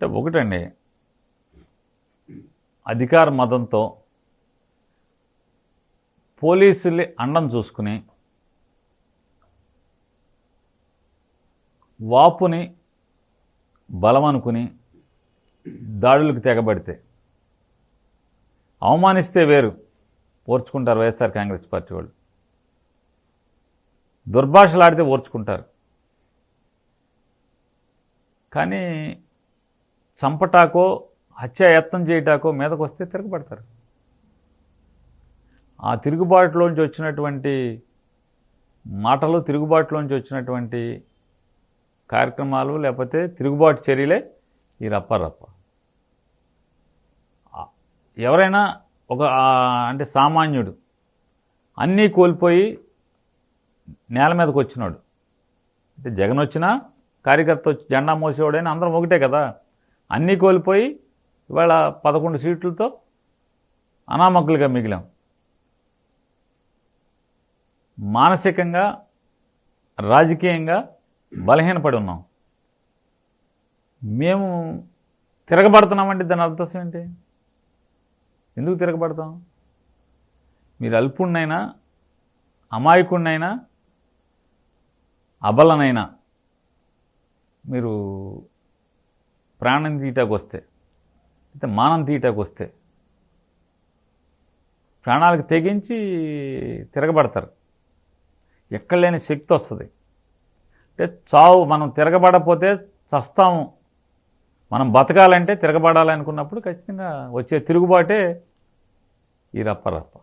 అంటే ఒకటండి, అధికార మదంతో పోలీసుల్ని అండం చూసుకుని వాపుని బలం అనుకుని దాడులకు తెగబడితే అవమానిస్తే వేరు ఓర్చుకుంటారు వైఎస్ఆర్ కాంగ్రెస్ పార్టీ వాళ్ళు. దుర్భాషలాడితే ఓర్చుకుంటారు. కానీ చంపటాకో హత్యాయత్నం చేయటాకో మీదకు వస్తే తిరగబడతారు. ఆ తిరుగుబాటులోంచి వచ్చినటువంటి మాటలు, తిరుగుబాటులోంచి వచ్చినటువంటి కార్యక్రమాలు, లేకపోతే తిరుగుబాటు చర్యలే ఈ రప్పారప్ప. ఎవరైనా ఒక అంటే సామాన్యుడు అన్నీ కోల్పోయి నేల మీదకి వచ్చినాడు, అంటే జగన్ వచ్చినా కార్యకర్త వచ్చి జెండా మోసేవాడైనా అందరం ఒకటే కదా. అన్నీ కోల్పోయి ఇవాళ 11 సీట్లతో అనామకులుగా మిగిలాం. మానసికంగా, రాజకీయంగా బలహీనపడి ఉన్నాం. మేము తిరగబడుతున్నామంటే దాని అర్థం ఏంటి? ఎందుకు తిరగబడతాం? మీరు అల్పుణ్ణైనా, అమాయకుణ్ణైనా, అబలనైనా మీరు ప్రాణం తీయటానికి వస్తే, అయితే మానం తీయటానికి వస్తే ప్రాణాలకు తెగించి తిరగబడతారు. ఎక్కడ లేని శక్తి వస్తుంది. అంటే చావు, మనం తిరగబడకపోతే చస్తాము, మనం బతకాలంటే తిరగబడాలనుకున్నప్పుడు ఖచ్చితంగా వచ్చే తిరుగుబాటే ఈ రప్ప.